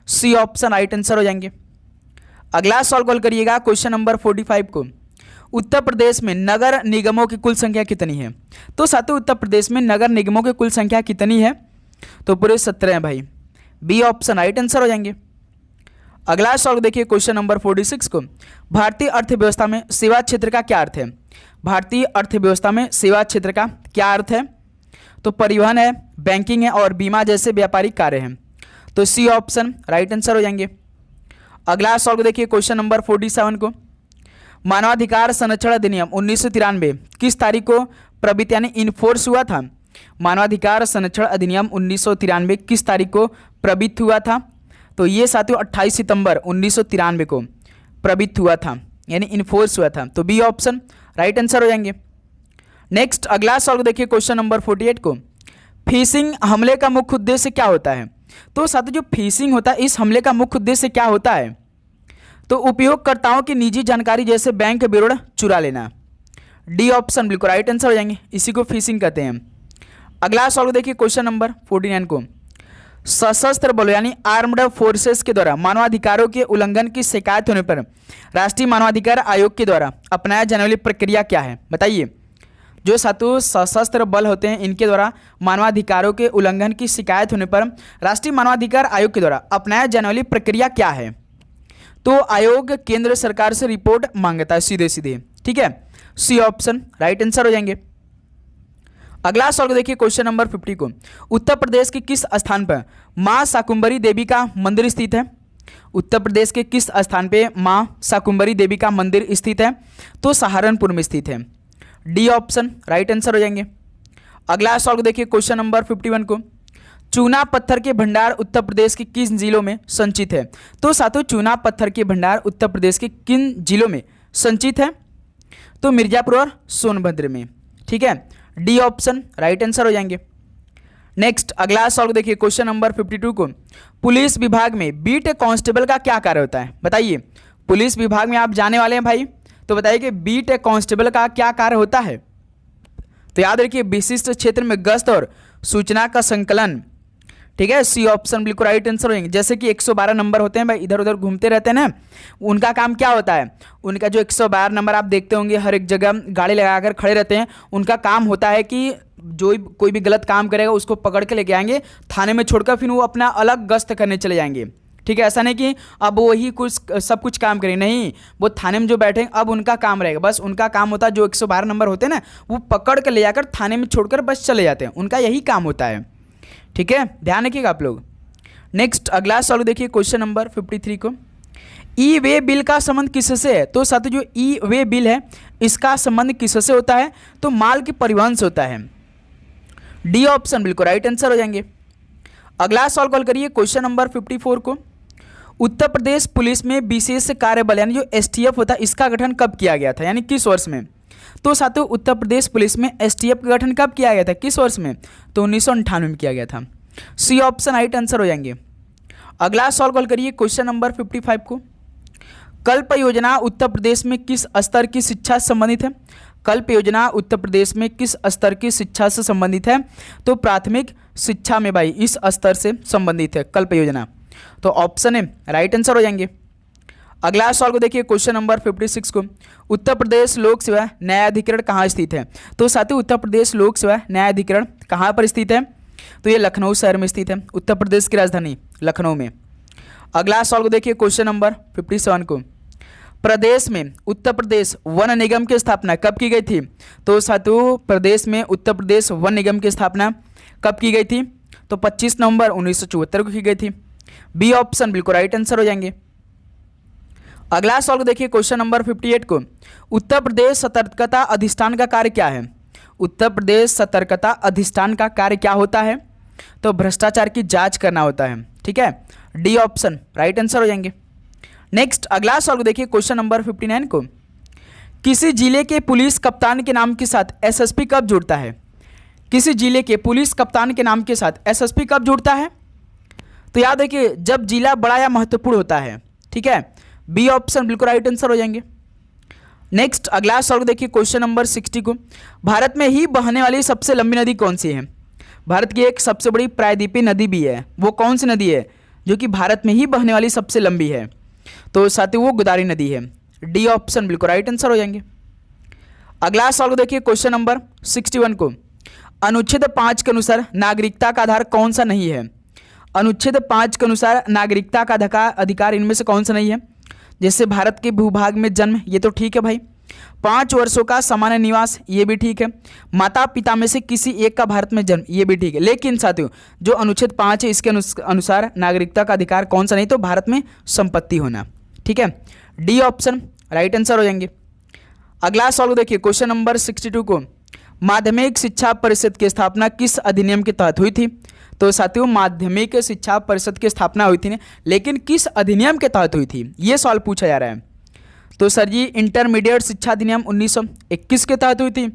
सी ऑप्शन राइट आंसर हो जाएंगे। अगला सॉल्व करिएगा क्वेश्चन नंबर 45 को। उत्तर प्रदेश में नगर निगमों की कुल संख्या कितनी है? तो साथियों उत्तर प्रदेश में नगर निगमों की कुल संख्या कितनी है? तो पूरे 17 है भाई। बी ऑप्शन राइट आंसर हो जाएंगे। अगला सॉल्व देखिए क्वेश्चन नंबर 46 को। भारतीय अर्थव्यवस्था में सेवा क्षेत्र का क्या अर्थ है? भारतीय अर्थव्यवस्था में सेवा क्षेत्र का क्या अर्थ है? तो परिवहन है, बैंकिंग है और बीमा जैसे व्यापारिक कार्य हैं। तो सी ऑप्शन राइट आंसर हो जाएंगे। अगला सॉल्व देखिए क्वेश्चन नंबर 47 को। मानवाधिकार संरक्षण अधिनियम 1993 किस तारीख को प्रवृत्त यानी इनफोर्स हुआ था? मानवाधिकार संरक्षण अधिनियम 1993 किस तारीख को प्रवृत्त हुआ था? तो ये साथियों 28 सितंबर 1993 को प्रबित हुआ था, यानी इन्फोर्स हुआ था। तो बी ऑप्शन राइट आंसर हो जाएंगे। नेक्स्ट अगला सवाल देखिए क्वेश्चन नंबर 48 को, फिशिंग हमले का मुख्य उद्देश्य क्या होता है? तो साथ जो फिशिंग होता है इस हमले का मुख्य उद्देश्य क्या होता है? तो उपयोगकर्ताओं की निजी जानकारी जैसे बैंक विवरण चुरा लेना। डी ऑप्शन बिल्कुल राइट आंसर हो जाएंगे, इसी को फिशिंग कहते हैं। अगला सवाल देखिए क्वेश्चन नंबर 49 को, सशस्त्र बलों यानी आर्म्ड फोर्सेस के द्वारा मानवाधिकारों के उल्लंघन की शिकायत होने पर राष्ट्रीय मानवाधिकार आयोग के द्वारा अपनाया जाने वाली प्रक्रिया क्या है? बताइए। जो सातों सशस्त्र बल होते हैं इनके द्वारा मानवाधिकारों के उल्लंघन की शिकायत होने पर राष्ट्रीय मानवाधिकार आयोग के द्वारा अपनाया जाने वाली प्रक्रिया क्या है? तो आयोग केंद्र सरकार से रिपोर्ट मांगता है सीधे सीधे, ठीक है। सी ऑप्शन राइट आंसर हो जाएंगे। अगला सवाल देखिए क्वेश्चन नंबर 50 को, उत्तर प्रदेश के किस स्थान पर मां शाकुंभरी देवी का मंदिर स्थित है? उत्तर प्रदेश के किस स्थान पे मां शाकुंभरी देवी का मंदिर स्थित है? तो सहारनपुर में स्थित है। डी ऑप्शन राइट आंसर हो जाएंगे। अगला सवाल देखिए क्वेश्चन नंबर 51 को, चूना पत्थर के भंडार उत्तर प्रदेश के किन जिलों में संचित है? तो साथों चूना पत्थर के भंडार उत्तर प्रदेश के किन जिलों में संचित है? तो मिर्जापुर और सोनभद्र में, ठीक है। डी ऑप्शन राइट आंसर हो जाएंगे। नेक्स्ट अगला सवाल देखिए क्वेश्चन नंबर 52 को, पुलिस विभाग में बीट कांस्टेबल का क्या कार्य होता है? बताइए। पुलिस विभाग में आप जाने वाले हैं भाई, तो बताइए कि बीट कांस्टेबल का क्या कार्य होता है? तो याद रखिए विशिष्ट क्षेत्र में गश्त और सूचना का संकलन, ठीक है। सी ऑप्शन बिल्कुल राइट आंसर होंगे। जैसे कि 112 नंबर होते हैं भाई, इधर उधर घूमते रहते हैं ना, उनका काम क्या होता है? उनका जो 112 नंबर आप देखते होंगे हर एक जगह गाड़ी लगाकर खड़े रहते हैं, उनका काम होता है कि जो कोई भी गलत काम करेगा उसको पकड़ के लेके आएंगे थाने में छोड़कर, फिर वो अपना अलग गश्त करने चले जाएंगे, ठीक है। ऐसा नहीं कि अब वही कुछ सब कुछ काम करें, नहीं, वो थाने में जो बैठे अब उनका काम रहेगा, बस उनका काम होता है जो 112 नंबर होते हैं ना वो पकड़ के ले जाकर थाने में छोड़कर बस चले जाते हैं, उनका यही काम होता है, ठीक है। ध्यान रखिएगा आप लोग। नेक्स्ट अगला सवाल देखिए क्वेश्चन नंबर 53 को, ई वे बिल का संबंध किससे है? तो साथ जो ई वे बिल है इसका संबंध किससे होता है? तो माल के परिवहन से होता है। डी ऑप्शन बिल्कुल राइट आंसर हो जाएंगे। अगला सवाल कॉल करिए क्वेश्चन नंबर 54 को, उत्तर प्रदेश पुलिस में विशेष कार्य बल यानी जो एसटीएफ होता है इसका गठन कब किया गया था, यानी किस वर्ष में? तो साथियों उत्तर प्रदेश पुलिस में एसटीएफ का गठन कब किया गया था, किस वर्ष में? तो 1998 में किया गया था। सी ऑप्शन राइट आंसर हो जाएंगे। अगला सवाल कॉल करिए क्वेश्चन नंबर 55 को, कल्प योजना उत्तर प्रदेश में किस स्तर की शिक्षा से संबंधित है? कल्प योजना उत्तर प्रदेश में किस स्तर की शिक्षा से संबंधित है? तो प्राथमिक शिक्षा में भाई इस स्तर से संबंधित है कल्प योजना। तो ऑप्शन है राइट आंसर हो जाएंगे। अगला सवाल को देखिए क्वेश्चन नंबर 56 को, उत्तर प्रदेश लोक सेवा न्यायाधिकरण कहाँ स्थित है? तो साथियों उत्तर प्रदेश लोक सेवा न्यायाधिकरण कहाँ पर स्थित है? तो ये लखनऊ शहर में स्थित है, उत्तर प्रदेश की राजधानी लखनऊ में। अगला सवाल को देखिए क्वेश्चन नंबर 57 को, प्रदेश में उत्तर प्रदेश वन निगम की स्थापना कब की गई थी? तो साथियों प्रदेश में उत्तर प्रदेश वन निगम की स्थापना कब की गई थी? तो 25 नवंबर 1974 को की गई थी। बी ऑप्शन बिल्कुल राइट आंसर हो जाएंगे। अगला सवाल को देखिए क्वेश्चन नंबर 58 को, उत्तर प्रदेश सतर्कता अधिष्ठान का कार्य क्या है? उत्तर प्रदेश सतर्कता अधिष्ठान का कार्य क्या होता है? तो भ्रष्टाचार की जांच करना होता है, ठीक है। डी ऑप्शन राइट आंसर हो जाएंगे। नेक्स्ट अगला सवाल को देखिए क्वेश्चन नंबर 59 को, किसी जिले के पुलिस कप्तान के नाम के साथ एसएसपी कब जुड़ता है? किसी जिले के पुलिस कप्तान के नाम के साथ एसएसपी कब जुड़ता है? तो याद रखिए जब जिला बड़ा या महत्वपूर्ण होता है, ठीक है। बी ऑप्शन बिल्कुल राइट आंसर हो जाएंगे। नेक्स्ट अगला सवाल देखिए क्वेश्चन नंबर 60 को, भारत में ही बहने वाली सबसे लंबी नदी कौन सी है? भारत की एक सबसे बड़ी प्रायद्वीपीय नदी भी है, वो कौन सी नदी है जो कि भारत में ही बहने वाली सबसे लंबी है? तो साथ ही वो गोदावरी नदी है। डी ऑप्शन बिल्कुल राइट आंसर हो जाएंगे। अगला सवाल देखिए क्वेश्चन नंबर 61 को, अनुच्छेद 5 के अनुसार नागरिकता का आधार कौन सा नहीं है? अनुच्छेद 5 के अनुसार नागरिकता का अधिकार इनमें से कौन सा नहीं है? जैसे भारत के भूभाग में जन्म, ये तो ठीक है भाई। 5 वर्षों का सामान्य निवास, ये भी ठीक है। माता पिता में से किसी एक का भारत में जन्म, ये भी ठीक है। लेकिन साथियों जो अनुच्छेद 5 है इसके अनुसार नागरिकता का अधिकार कौन सा नहीं? तो भारत में संपत्ति होना, ठीक है। डी ऑप्शन राइट आंसर हो जाएंगे। अगला सवाल देखिए क्वेश्चन नंबर 62 को, माध्यमिक शिक्षा परिषद की स्थापना किस अधिनियम के तहत हुई थी? तो साथियों माध्यमिक शिक्षा परिषद की स्थापना हुई थी ना, लेकिन किस अधिनियम के तहत हुई थी ये सवाल पूछा जा रहा है। तो सर जी इंटरमीडिएट शिक्षा अधिनियम 1921 के तहत हुई थी।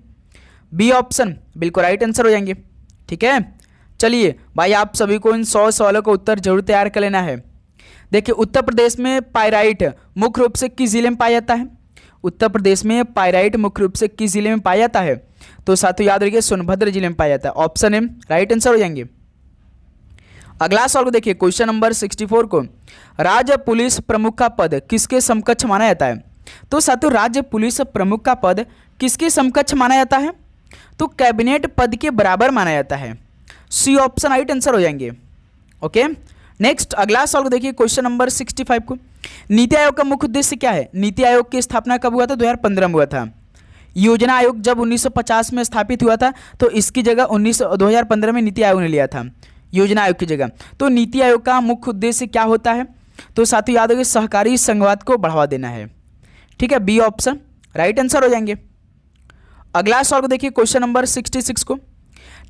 बी ऑप्शन बिल्कुल राइट आंसर हो जाएंगे। ठीक है, चलिए भाई आप सभी को इन 100 सवालों का उत्तर जरूर तैयार कर लेना है। देखिए उत्तर प्रदेश में पाइराइट मुख्य रूप से किस जिले में पाया जाता है? उत्तर प्रदेश में पाइराइट मुख्य रूप से किस जिले में पाया जाता है? तो साथियों याद रखिए सोनभद्र जिले में पाया जाता है। ऑप्शन ए राइट आंसर हो जाएंगे। अगला सवाल को देखिए क्वेश्चन नंबर 64 को, राज्य पुलिस प्रमुख का पद किसके समकक्ष माना जाता है? तो साथियों राज्य पुलिस प्रमुख का पद किसके समकक्ष माना जाता है? तो कैबिनेट पद के बराबर माना जाता है। सी ऑप्शन राइट आंसर हो जाएंगे। ओके, नेक्स्ट अगला सवाल को देखिए क्वेश्चन नंबर 65 को, नीति आयोग का मुख्य उद्देश्य क्या है? नीति आयोग की स्थापना कब हुआ था? 2015 में हुआ था। योजना आयोग जब 1950 में स्थापित हुआ था तो इसकी जगह 2015 में नीति आयोग ने लिया था योजना आयोग की जगह। तो नीति आयोग का मुख्य उद्देश्य क्या होता है? तो साथियों याद रखिए सहकारी संघवाद को बढ़ावा देना है। ठीक है, बी ऑप्शन राइट आंसर हो जाएंगे। अगला सवाल को देखिए क्वेश्चन नंबर 66 को,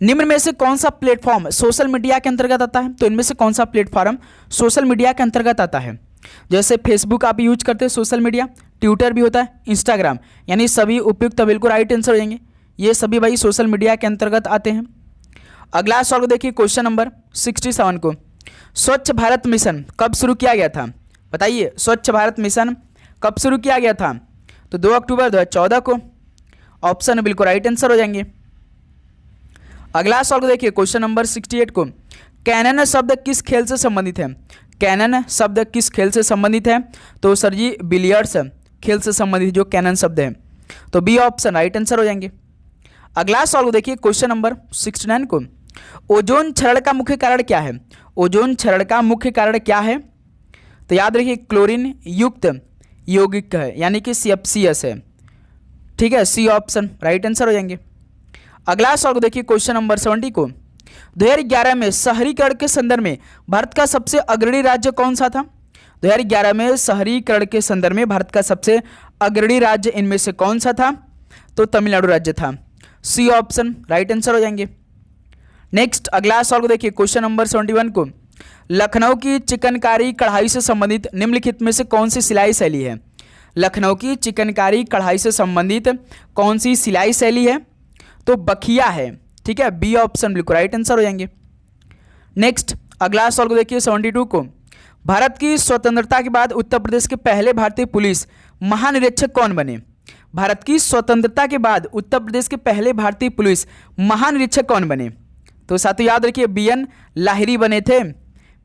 निम्न में से कौन सा प्लेटफॉर्म सोशल मीडिया के अंतर्गत आता है? तो इनमें से कौन सा प्लेटफॉर्म सोशल मीडिया के अंतर्गत आता है? जैसे फेसबुक आप यूज करते हैं सोशल मीडिया, ट्विटर भी होता है, इंस्टाग्राम, यानी सभी उपयुक्त बिल्कुल राइट आंसर हो जाएंगे। ये सभी भाई सोशल मीडिया के अंतर्गत आते हैं। अगला सवाल को देखिए क्वेश्चन नंबर 67 को, स्वच्छ भारत मिशन कब शुरू किया गया था? बताइए स्वच्छ भारत मिशन कब शुरू किया गया था? तो 2 अक्टूबर 2014 को। ऑप्शन बिल्कुल राइट आंसर हो जाएंगे। अगला सवाल को देखिए क्वेश्चन नंबर 68 को, कैनन शब्द किस खेल से संबंधित है? कैनन शब्द किस खेल से संबंधित है? तो सर जी बिलियर्ड्स खेल से संबंधित जो कैनन शब्द है। तो बी ऑप्शन राइट आंसर हो जाएंगे। अगला सवाल को देखिए क्वेश्चन नंबर 69 को, ओजोन क्षरण का मुख्य कारण क्या है? ओजोन क्षरण का मुख्य कारण क्या है? तो याद रखिए क्लोरीन युक्त यौगिक है, यानी कि CFCS है। ठीक है, सी ऑप्शन राइट आंसर हो जाएंगे। अगला सवाल को देखिए क्वेश्चन नंबर 70 को, 2011 में शहरीकरण के संदर्भ में भारत का सबसे अग्रणी राज्य कौन सा था? 2011 में शहरीकरण के संदर्भ में भारत का सबसे अग्रणी राज्य इनमें से कौन सा था? तो तमिलनाडु राज्य था। सी ऑप्शन राइट आंसर हो जाएंगे। नेक्स्ट अगला सवाल को देखिए क्वेश्चन नंबर 71 को, लखनऊ की चिकनकारी कढ़ाई से संबंधित निम्नलिखित में से कौन सी सिलाई शैली है? लखनऊ की चिकनकारी कढ़ाई से संबंधित कौन सी सिलाई शैली है? तो बखिया है। ठीक है, बी ऑप्शन बिल्कुल राइट आंसर हो जाएंगे। नेक्स्ट अगला सवाल को देखिए 72 को, भारत की स्वतंत्रता के बाद उत्तर प्रदेश के पहले भारतीय पुलिस महानिरीक्षक कौन बने? भारत की स्वतंत्रता के बाद उत्तर प्रदेश के पहले भारतीय पुलिस महानिरीक्षक कौन बने? तो साथियों याद रखिए BN लाहिरी बने थे।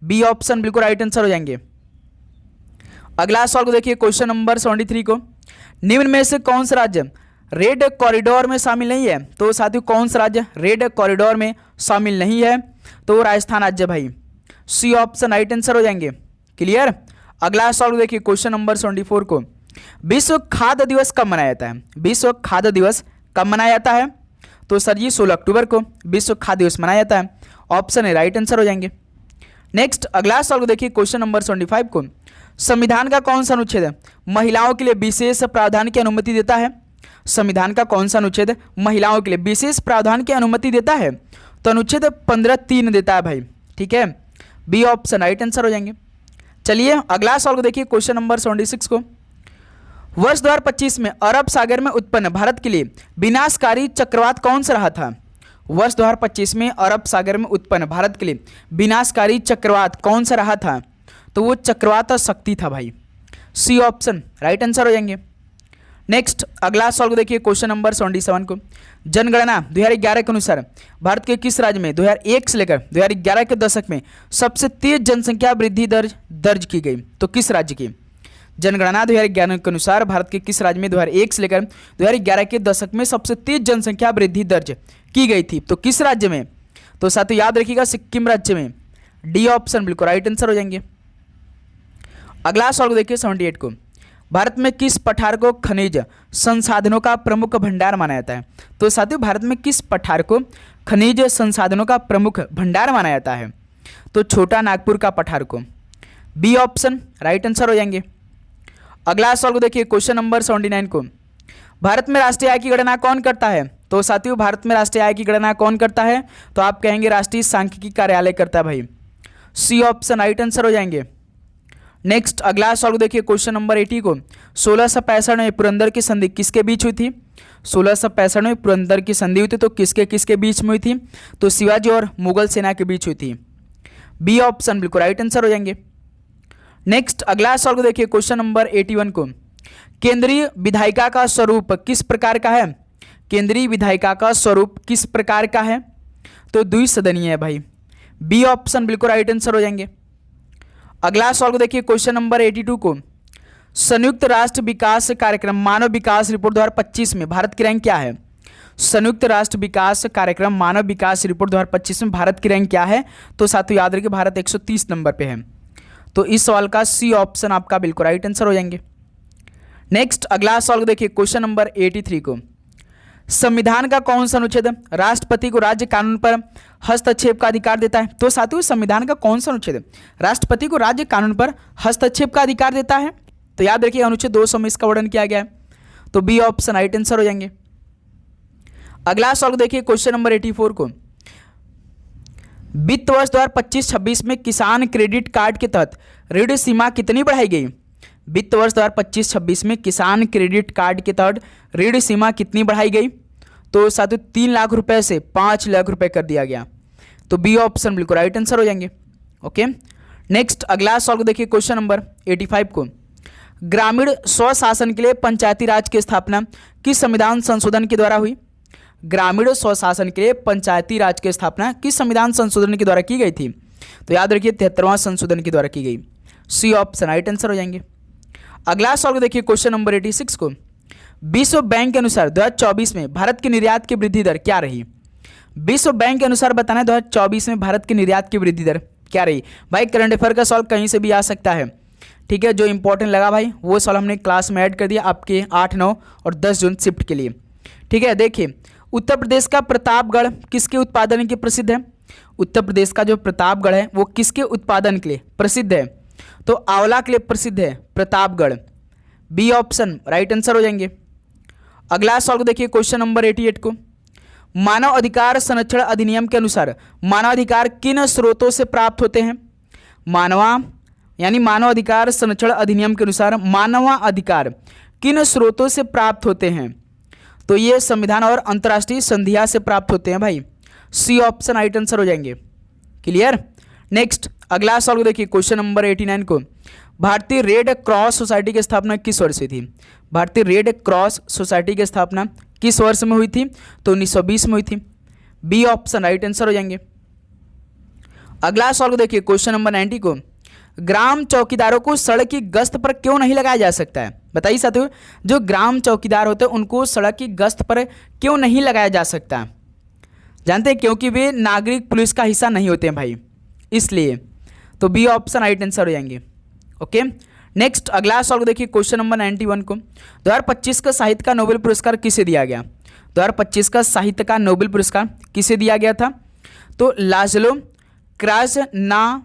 बी ऑप्शन बिल्कुल राइट आंसर हो जाएंगे। अगला सवाल को देखिए क्वेश्चन नंबर 73 को, निम्न में से कौन सा राज्य रेड कॉरिडोर में शामिल नहीं है? तो साथियों कौन सा राज्य रेड कॉरिडोर में शामिल नहीं है? तो राजस्थान राज्य भाई। सी ऑप्शन राइट आंसर हो जाएंगे। क्लियर। अगला सवाल देखिए क्वेश्चन नंबर 74 को, विश्व खाद्य दिवस कब मनाया जाता है? विश्व खाद्य दिवस कब मनाया जाता है? तो सर जी 16 अक्टूबर को विश्व खाद्य दिवस मनाया जाता है। ऑप्शन है राइट आंसर हो जाएंगे। नेक्स्ट अगला सवाल को देखिए क्वेश्चन नंबर 75 को, संविधान का कौन सा अनुच्छेद महिलाओं के लिए विशेष प्रावधान की अनुमति देता है? संविधान का कौन सा अनुच्छेद महिलाओं के लिए विशेष प्रावधान की अनुमति देता है? तो अनुच्छेद 15(3) देता है भाई। ठीक है, बी ऑप्शन राइट आंसर हो जाएंगे। चलिए अगला सवाल को देखिए क्वेश्चन नंबर 76 को, वर्ष 2025 में अरब सागर में उत्पन्न भारत के लिए विनाशकारी चक्रवात कौन सा रहा था? वर्ष 2025 में अरब सागर में उत्पन्न भारत के लिए विनाशकारी चक्रवात कौन सा रहा था? तो वो चक्रवात शक्ति था भाई। सी ऑप्शन राइट आंसर हो जाएंगे। नेक्स्ट अगला सवाल को देखिए क्वेश्चन नंबर 77 को, जनगणना 2011 के अनुसार भारत के किस राज्य में 2001 से लेकर 2011 के दशक में सबसे तेज जनसंख्या वृद्धि दर्ज की गई? तो किस राज्य की? जनगणना 2011 के अनुसार भारत के किस राज्य में 2001 से लेकर 2011 के दशक में सबसे तेज जनसंख्या वृद्धि दर्ज की गई थी? तो किस राज्य में? तो साथियों याद रखिएगा सिक्किम राज्य में। डी ऑप्शन बिल्कुल राइट आंसर हो जाएंगे। अगला सवाल को देखिए 78 को, भारत में किस पठार को खनिज संसाधनों का प्रमुख भंडार माना जाता है? तो साथियों भारत में किस पठार को खनिज संसाधनों का प्रमुख भंडार माना जाता है? तो छोटा नागपुर का पठार को। बी ऑप्शन राइट आंसर हो जाएंगे। अगला सवाल को देखिए क्वेश्चन नंबर 79 को, भारत में राष्ट्रीय आय की गणना कौन करता है? तो साथियों भारत में राष्ट्रीय आय की गणना कौन करता है? तो आप कहेंगे राष्ट्रीय सांख्यिकी कार्यालय करता है भाई। सी ऑप्शन राइट आंसर हो जाएंगे। नेक्स्ट अगला सवाल देखिए क्वेश्चन नंबर 80 को, 1665 में पुरंदर की संधि किसके बीच हुई थी? 1665 में पुरंदर की संधि हुई थी तो किसके किसके बीच में हुई थी? तो शिवाजी और मुगल सेना के बीच हुई थी। बी ऑप्शन बिल्कुल राइट आंसर हो जाएंगे। नेक्स्ट अगला सवाल को देखिए क्वेश्चन नंबर 81 को, केंद्रीय विधायिका का स्वरूप किस प्रकार का है? केंद्रीय विधायिका का स्वरूप किस प्रकार का है? तो द्विसदनीय है भाई। बी ऑप्शन बिल्कुल राइट आंसर हो जाएंगे। अगला सवाल को देखिए क्वेश्चन नंबर 82 को, संयुक्त राष्ट्र विकास कार्यक्रम मानव विकास रिपोर्ट 2025 में भारत की रैंक क्या है? संयुक्त राष्ट्र विकास कार्यक्रम मानव विकास रिपोर्ट 2025 में भारत की रैंक क्या है? तो साथियों याद रखिए भारत 130 नंबर पे है। तो इस सवाल का सी ऑप्शन आपका बिल्कुल राइट आंसर हो जाएंगे। नेक्स्ट अगला सवाल को देखिए क्वेश्चन नंबर 83 को, संविधान का कौन सा अनुच्छेद राष्ट्रपति को राज्य कानून पर हस्तक्षेप का अधिकार देता है? तो साथियों संविधान का कौन सा अनुच्छेद राष्ट्रपति को राज्य कानून पर हस्तक्षेप का अधिकार देता है? तो याद रखिए अनुच्छेद 200 में इसका वर्णन किया गया है। तो बी ऑप्शन राइट आंसर हो जाएंगे। अगला सवाल देखिए क्वेश्चन नंबर 84 को, वित्त वर्ष 2025-26 में किसान क्रेडिट कार्ड के तहत ऋण सीमा कितनी बढ़ाई गई? वित्त वर्ष 2025-26 में किसान क्रेडिट कार्ड के तहत ऋण सीमा कितनी बढ़ाई गई? तो साथियों 3 लाख रुपए से 5 लाख रुपए कर दिया गया। तो बी ऑप्शन बिल्कुल राइट आंसर हो जाएंगे। ओके, नेक्स्ट अगला सवाल को देखिए क्वेश्चन नंबर 85 को, ग्रामीण स्वशासन के लिए पंचायती राज की स्थापना किस संविधान संशोधन के द्वारा हुई? ग्रामीण स्वशासन के लिए पंचायती राज की स्थापना किस संविधान संशोधन के द्वारा की गई थी? तो याद रखिए 73वां संशोधन के द्वारा की गई। सी ऑप्शन राइट आंसर हो जाएंगे। अगला सवाल को देखिए क्वेश्चन नंबर 86 को, विश्व बैंक के अनुसार 2024 में भारत के निर्यात की वृद्धि दर क्या रही? विश्व बैंक के अनुसार बताना है 2024 में भारत के निर्यात की वृद्धि दर क्या रही? भाई करंट अफेयर का सवाल कहीं से भी आ सकता है, ठीक है। जो इंपॉर्टेंट लगा भाई वो सवाल हमने क्लास में ऐड कर दिया आपके 8, 9 और 10 जून शिफ्ट के लिए, ठीक है। देखिए उत्तर प्रदेश का प्रतापगढ़ किसके उत्पादन के प्रसिद्ध है? उत्तर प्रदेश का जो प्रतापगढ़ है वो किसके उत्पादन के लिए प्रसिद्ध है? तो आंवला के लिए प्रसिद्ध है Pratapgarh. B option right answer हो जाएंगे। अगला सवाल को देखिए क्वेश्चन नंबर 88 को, मानव अधिकार संरक्षण अधिनियम के अनुसार मानवाधिकार किन स्रोतों से प्राप्त होते हैं? मानव अधिकार संरक्षण अधिनियम के अनुसार मानवाधिकार किन स्रोतों से प्राप्त होते हैं? तो ये संविधान और अंतर्राष्ट्रीय संधियां से प्राप्त होते हैं भाई। सी ऑप्शन राइट आंसर हो जाएंगे। क्लियर। नेक्स्ट अगला सवाल को देखिए क्वेश्चन नंबर 89 को, भारतीय रेड क्रॉस सोसाइटी की स्थापना किस वर्ष हुई थी? भारतीय रेड क्रॉस सोसाइटी की स्थापना किस वर्ष में हुई थी? तो 1920 में हुई थी। बी ऑप्शन राइट आंसर हो जाएंगे। अगला सवाल को देखिए क्वेश्चन नंबर 90 को, ग्राम चौकीदारों को सड़क की गश्त पर क्यों नहीं लगाया जा सकता है? बताइए साथियों, जो ग्राम चौकीदार होते हैं उनको सड़क की गश्त पर क्यों नहीं लगाया जा सकता? जानते हैं क्योंकि वे नागरिक पुलिस का हिस्सा नहीं होते हैं भाई, इसलिए। तो बी ऑप्शन राइट आंसर हो जाएंगे। ओके, नेक्स्ट अगला सवाल को देखिए क्वेश्चन नंबर 91 को, 2025 का साहित्य का नोबेल पुरस्कार किसे दिया गया? 2025 का साहित्य का नोबेल पुरस्कार किसे दिया गया था? तो लाजलो क्रास्नाहोरकाई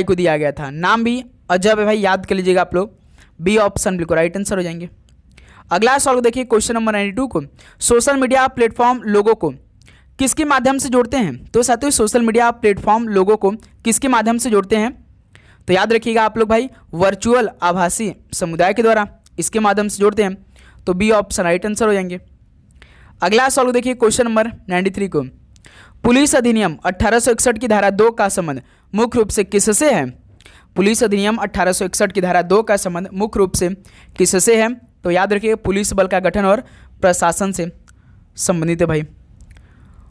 को दिया गया था। नाम भी अजब है भाई, याद कर लीजिएगा आप लोग। बी ऑप्शन बिल्कुल राइट आंसर हो जाएंगे। अगला सवाल को देखिए क्वेश्चन नंबर 92 को, सोशल मीडिया प्लेटफॉर्म लोगों को किसके माध्यम से जोड़ते हैं? तो साथियों सोशल मीडिया प्लेटफॉर्म लोगों को किसके माध्यम से जोड़ते हैं? तो याद रखिएगा आप लोग भाई, वर्चुअल आभासी समुदाय के द्वारा इसके माध्यम से जोड़ते हैं। तो बी ऑप्शन राइट आंसर हो जाएंगे। अगला सवाल को देखिए क्वेश्चन नंबर 93 को, पुलिस अधिनियम 1861 की धारा 2 का संबंध मुख्य रूप से किससे है? पुलिस अधिनियम 1861 की धारा 2 का संबंध मुख्य रूप से किससे है? तो याद रखिए पुलिस बल का गठन और प्रशासन से संबंधित है भाई।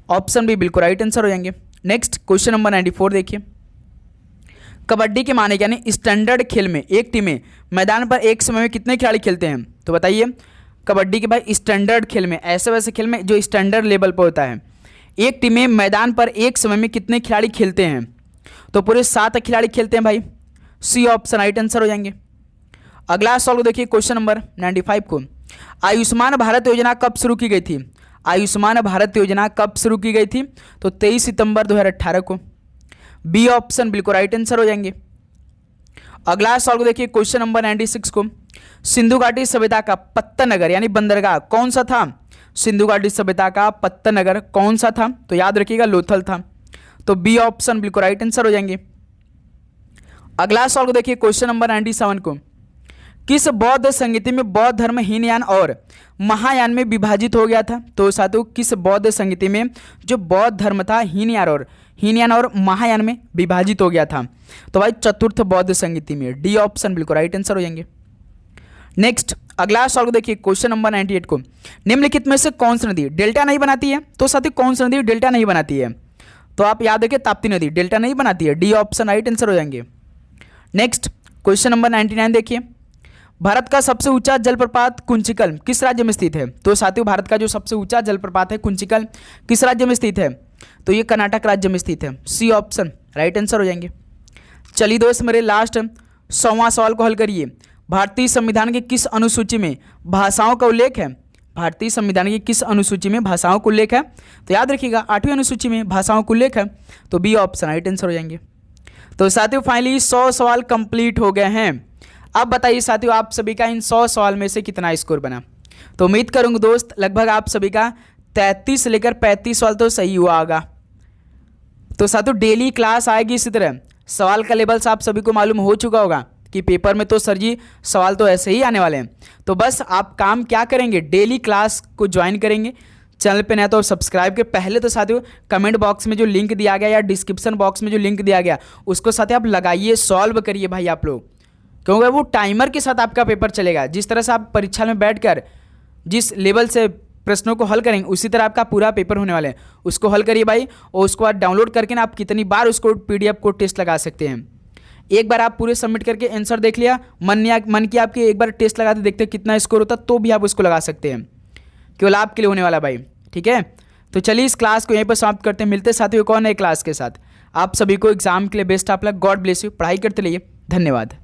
ऑप्शन बी बिल्कुल राइट आंसर हो जाएंगे। नेक्स्ट क्वेश्चन नंबर 94 देखिए, कबड्डी के माने यानी स्टैंडर्ड खेल में एक टीम में मैदान पर एक समय में कितने खिलाड़ी खेलते हैं? तो बताइए कबड्डी के भाई स्टैंडर्ड खेल में, ऐसे वैसे खेल में जो स्टैंडर्ड लेवल पर होता है, एक टीम में मैदान पर एक समय में कितने खिलाड़ी खेलते हैं? तो पूरे 7 खिलाड़ी खेलते हैं भाई। सी ऑप्शन राइट आंसर हो जाएंगे। अगला सवाल को देखिए क्वेश्चन नंबर 95 को, आयुष्मान भारत योजना कब शुरू की गई थी? आयुष्मान भारत योजना कब शुरू की गई थी? तो 23 सितंबर 2018 को। बी ऑप्शन बिल्कुल राइट आंसर हो जाएंगे। अगला सवाल को देखिए क्वेश्चन नंबर 96 को, सिंधु घाटी सभ्यता का पत्तन नगर यानी बंदरगाह कौन सा था? सिंधु घाटी सभ्यता का पत्तन नगर कौन सा था? तो याद रखिएगा लोथल था। तो बी ऑप्शन बिल्कुल राइट आंसर हो जाएंगे। अगला सवाल को देखिए, क्वेश्चन नंबर 97 को, किस बौद्ध संगीति में बौद्ध धर्म हीनयान और महायान में विभाजित हो गया था? तो साथियों किस बौद्ध संगीति में जो बौद्ध धर्म था हीनयान और महायान में विभाजित हो गया था? तो भाई चतुर्थ बौद्ध संगीति में, डी ऑप्शन बिल्कुल राइट आंसर हो जाएंगे। नेक्स्ट अगला सवाल को देखिए, क्वेश्चन नंबर 98 को, निम्नलिखित में से कौन सी नदी डेल्टा नहीं बनाती है? तो साथियों कौन सी नदी डेल्टा नहीं बनाती है? तो आप याद रखिए ताप्ती नदी डेल्टा नहीं बनाती है, डी ऑप्शन राइट आंसर हो जाएंगे। नेक्स्ट क्वेश्चन नंबर 99 देखिए, भारत का सबसे ऊंचा जलप्रपात कुंचिकल किस राज्य में स्थित है? तो साथियों भारत का जो सबसे ऊंचा जलप्रपात है कुंचिकल किस राज्य में स्थित है? तो ये कर्नाटक राज्य में स्थित है, सी ऑप्शन राइट आंसर हो जाएंगे। चलिए दोस्त मेरे लास्ट 100वां सवाल को हल करिए। भारतीय संविधान के किस अनुसूची में भाषाओं का उल्लेख है? भारतीय संविधान की किस अनुसूची में भाषाओं का उल्लेख है? तो याद रखिएगा 8वीं अनुसूची में भाषाओं का उल्लेख है, तो बी ऑप्शन राइट आंसर हो जाएंगे। तो साथियों फाइनली 100 सवाल कंप्लीट हो गए हैं। अब बताइए साथियों आप सभी का इन 100 सवाल में से कितना स्कोर बना? तो उम्मीद करूंगा दोस्त लगभग आप सभी का 33 लेकर 35 सवाल तो सही हुआ होगा। तो साथियों डेली क्लास आएगी इसी तरह, सवाल का लेवल्स आप सभी को मालूम हो चुका होगा कि पेपर में तो सर जी सवाल तो ऐसे ही आने वाले हैं। तो बस आप काम क्या करेंगे, डेली क्लास को ज्वाइन करेंगे। चैनल पे नया तो सब्सक्राइब के पहले तो साथियों कमेंट बॉक्स में जो लिंक दिया गया या डिस्क्रिप्शन बॉक्स में जो लिंक दिया गया उसको साथियों आप लगाइए, सॉल्व करिए भाई आप लोग, क्योंकि वो टाइमर के साथ आपका पेपर चलेगा। जिस तरह से आप परीक्षा में बैठकर जिस लेवल से प्रश्नों को हल करेंगे उसी तरह आपका पूरा पेपर होने वाला है। उसको हल करिए भाई, और उसको बाद डाउनलोड करके ना आप कितनी बार उसको PDF को टेस्ट लगा सकते हैं। एक बार आप पूरे सबमिट करके आंसर देख लिया, मन की आपके एक बार टेस्ट लगा के देखते हैं कितना स्कोर होता, तो भी आप उसको लगा सकते हैं। केवल आपके लिए होने वाला भाई, ठीक है। तो चलिए इस क्लास को यहीं पर समाप्त करते हैं, मिलते हैं साथियों एक और नए क्लास के साथ। आप सभी को एग्जाम के लिए best of luck, God bless you, पढ़ाई करते रहिए, धन्यवाद।